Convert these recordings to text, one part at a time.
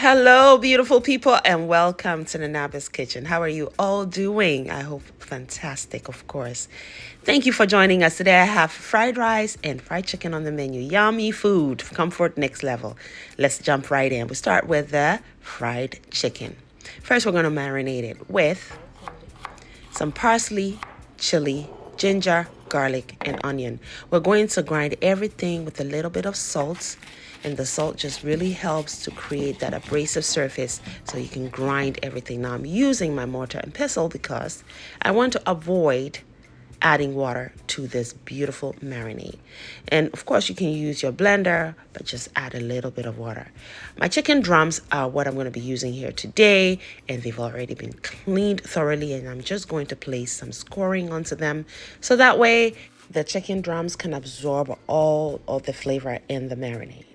Hello, beautiful people, and welcome to the Nabis Kitchen. How are you all doing? I hope fantastic, of course. Thank you for joining us today. I have fried rice and fried chicken on the menu. Yummy food, comfort next level. Let's jump right in. We start with the fried chicken. First, we're going to marinate it with some parsley, chili, ginger, garlic, and onion. We're going to grind everything with a little bit of salt, and the salt just really helps to create that abrasive surface so you can grind everything. Now I'm using my mortar and pestle because I want to avoid adding water to this beautiful marinade. And of course you can use your blender, but just add a little bit of water. My chicken drums are what I'm going to be using here today, and they've already been cleaned thoroughly, and I'm just going to place some scoring onto them so that way the chicken drums can absorb all of the flavor in the marinade.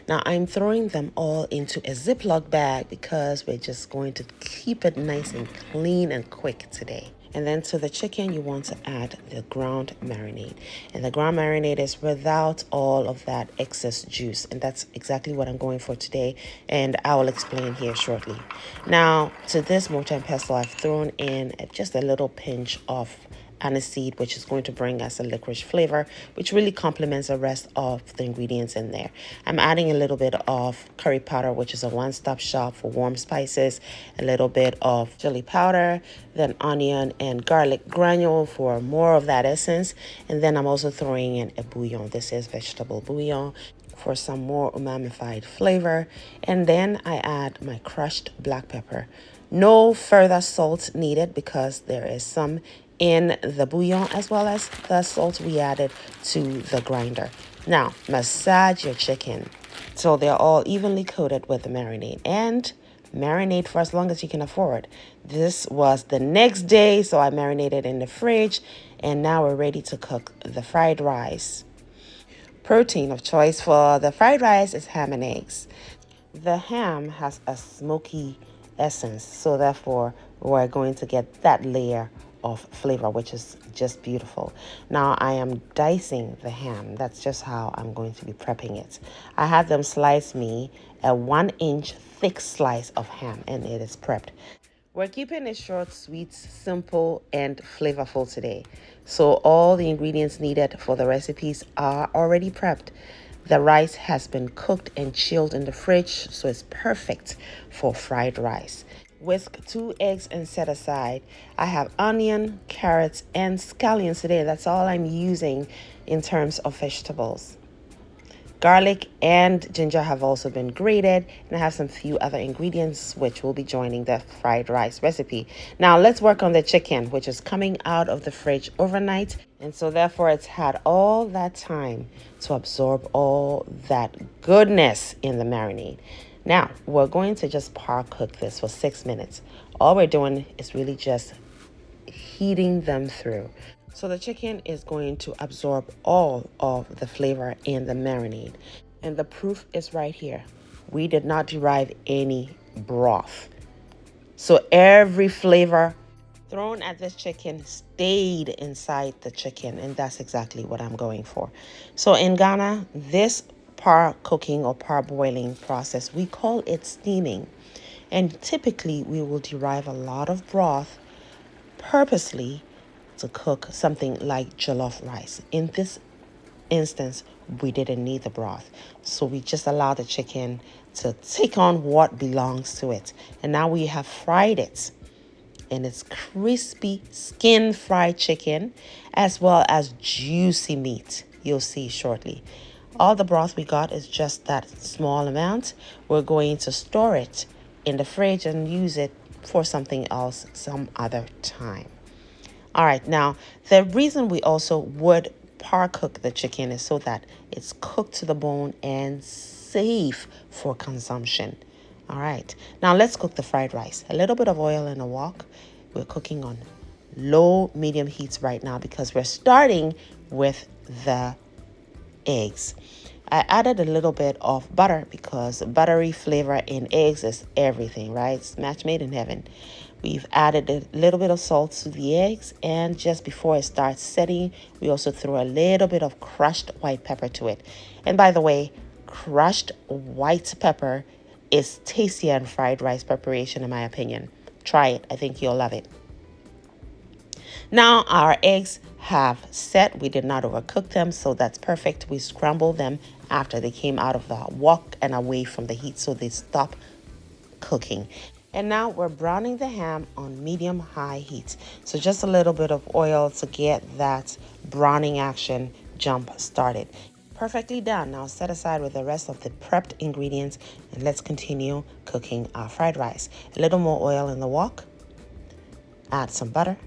Now I'm throwing them all into a Ziploc bag because we're just going to keep it nice and clean and quick today. And then to the chicken, you want to add the ground marinade. And the ground marinade is without all of that excess juice. And that's exactly what I'm going for today. And I will explain here shortly. Now, to this mortar and pestle, I've thrown in just a little pinch of Aniseed, which is going to bring us a licorice flavor, which really complements the rest of the ingredients in there. I'm adding a little bit of curry powder, which is a one-stop shop for warm spices, a little bit of chili powder, then onion and garlic granule for more of that essence. And then I'm also throwing in a bouillon. This is vegetable bouillon for some more umamified flavor. And then I add my crushed black pepper. No further salt needed because there is some in the bouillon as well as the salt we added to the grinder. Now, massage your chicken so they're all evenly coated with the marinade, and marinate for as long as you can afford. This was the next day, so I marinated in the fridge, and now we're ready to cook the fried rice. Protein of choice for the fried rice is ham and eggs. The ham has a smoky essence, so therefore we're going to get that layer of flavor, which is just beautiful. Now I am dicing the ham. That's just how I'm going to be prepping it. I had them slice me a 1-inch thick slice of ham, and it is prepped. We're keeping it short, sweet, simple, and flavorful today. So all the ingredients needed for the recipes are already prepped. The rice has been cooked and chilled in the fridge, so it's perfect for fried rice. Whisk 2 eggs and set aside. I have onion, carrots, and scallions today. That's all I'm using in terms of vegetables. Garlic and ginger have also been grated, and I have some few other ingredients which will be joining the fried rice recipe. Now let's work on the chicken, which is coming out of the fridge overnight, and so therefore it's had all that time to absorb all that goodness in the marinade. Now we're going to just par cook this for 6 minutes. All we're doing is really just heating them through. So the chicken is going to absorb all of the flavor in the marinade. And the proof is right here. We did not derive any broth. So every flavor thrown at this chicken stayed inside the chicken. And that's exactly what I'm going for. So in Ghana, this par cooking or par boiling process, we call it steaming. And typically we will derive a lot of broth purposely to cook something like jollof rice. In this instance, we didn't need the broth, so we just allowed the chicken to take on what belongs to it. And now we have fried it, and it's crispy skin fried chicken as well as juicy meat. You'll see shortly. All the broth we got is just that small amount. We're going to store it in the fridge and use it for something else some other time. All right, now the reason we also would par cook the chicken is so that it's cooked to the bone and safe for consumption. All right, now let's cook the fried rice. A little bit of oil in a wok. We're cooking on low medium heats right now because we're starting with the eggs. I added a little bit of butter because buttery flavor in eggs is everything, right? It's match made in heaven. We've added a little bit of salt to the eggs, and just before it starts setting, we also throw a little bit of crushed white pepper to it. And by the way, crushed white pepper is tastier than fried rice preparation in my opinion. Try it. I think you'll love it. Now our eggs have set. We did not overcook them, so that's perfect. We scrambled them after they came out of the wok and away from the heat, so they stop cooking. And now we're browning the ham on medium-high heat. So just a little bit of oil to get that browning action jump started. Perfectly done. Now set aside with the rest of the prepped ingredients and let's continue cooking our fried rice. A little more oil in the wok. Add some butter.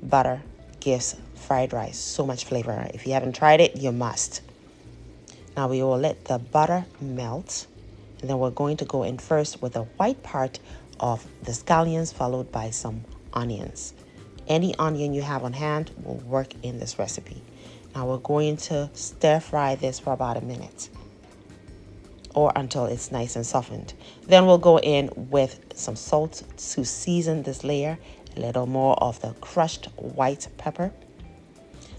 Butter gives fried rice so much flavor. If you haven't tried it, you must. Now we will let the butter melt. And then we're going to go in first with the white part of the scallions, followed by some onions. Any onion you have on hand will work in this recipe. Now we're going to stir fry this for about a minute or until it's nice and softened. Then we'll go in with some salt to season this layer, a little more of the crushed white pepper.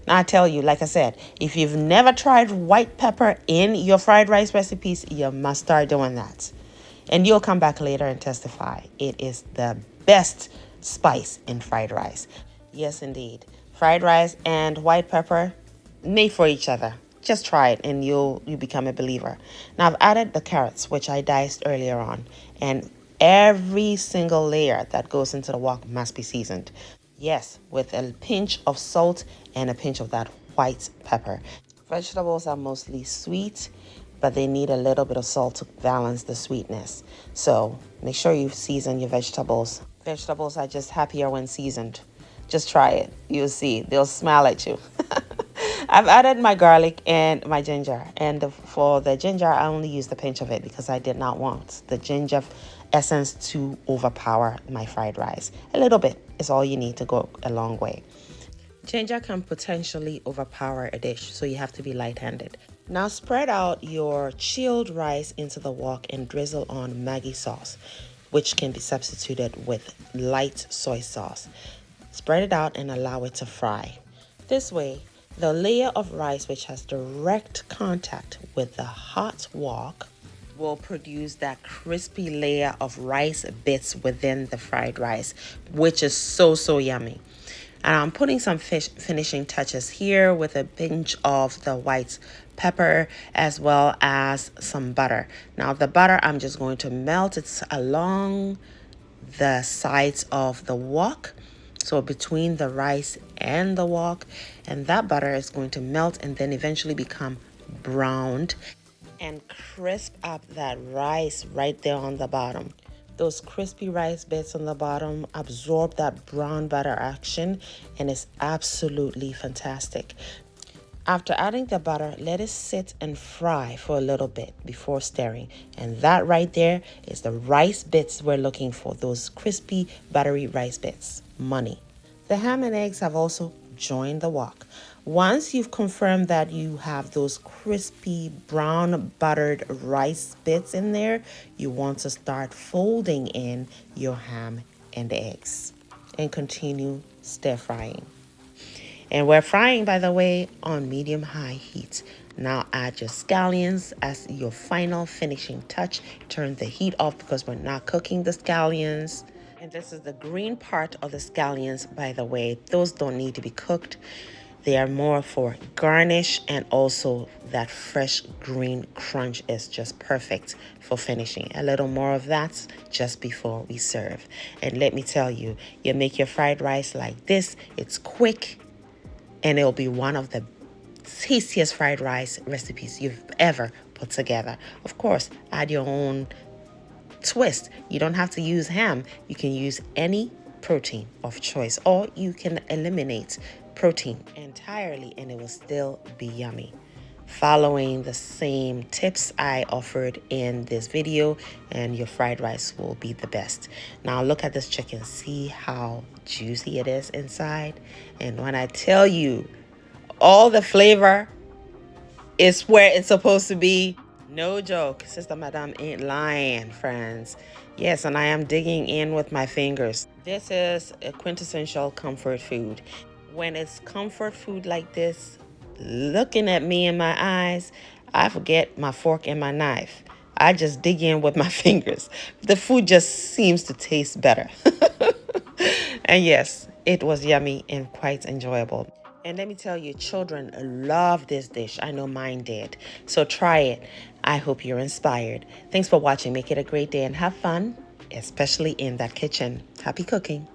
Now I tell you, like I said, if you've never tried white pepper in your fried rice recipes, you must start doing that. And you'll come back later and testify. It is the best spice in fried rice. Yes, indeed. Fried rice and white pepper, made for each other. Just try it and you become a believer. Now I've added the carrots, which I diced earlier on. And every single layer that goes into the wok must be seasoned. Yes, with a pinch of salt and a pinch of that white pepper. Vegetables are mostly sweet, but they need a little bit of salt to balance the sweetness. So make sure you season your vegetables. Vegetables are just happier when seasoned. Just try it. You'll see. They'll smile at you. I've added my garlic and my ginger. And for the ginger, I only used a pinch of it because I did not want the ginger essence to overpower my fried rice. A little bit is all you need to go a long way. Ginger can potentially overpower a dish, so you have to be light-handed. Now spread out your chilled rice into the wok and drizzle on Maggi sauce, which can be substituted with light soy sauce. Spread it out and allow it to fry. This way, the layer of rice which has direct contact with the hot wok will produce that crispy layer of rice bits within the fried rice, which is so yummy. And I'm putting some finishing touches here with a pinch of the white pepper as well as some butter. Now the butter, I'm just going to melt it along the sides of the wok, so between the rice and the wok, and that butter is going to melt and then eventually become browned and crisp up that rice right there on the bottom. Those crispy rice bits on the bottom absorb that brown butter action and it's absolutely fantastic. After adding the butter, let it sit and fry for a little bit before stirring. And that right there is the rice bits we're looking for, those crispy buttery rice bits. Money. The ham and eggs have also joined the wok. Once you've confirmed that you have those crispy brown buttered rice bits in there, you want to start folding in your ham and eggs and continue stir frying. And we're frying, by the way, on medium-high heat. Now add your scallions as your final finishing touch. Turn the heat off because we're not cooking the scallions. And this is the green part of the scallions, by the way. Those don't need to be cooked. They are more for garnish, and also that fresh green crunch is just perfect for finishing. A little more of that just before we serve. And let me tell you, you make your fried rice like this. It's quick, and it'll be one of the tastiest fried rice recipes you've ever put together. Of course, add your own twist. You don't have to use ham. You can use any protein of choice, or you can eliminate protein entirely and it will still be yummy. Following the same tips I offered in this video, and your fried rice will be the best. Now look at this chicken. See how juicy it is inside? And when I tell you all the flavor is where it's supposed to be, no joke. Sister Madame ain't lying, friends. Yes, and I am digging in with my fingers. This is a quintessential comfort food. When it's comfort food like this, looking at me in my eyes, I forget my fork and my knife. I just dig in with my fingers. The food just seems to taste better. And yes, it was yummy and quite enjoyable. And let me tell you, children love this dish. I know mine did. So try it. I hope you're inspired. Thanks for watching. Make it a great day and have fun, especially in that kitchen. Happy cooking.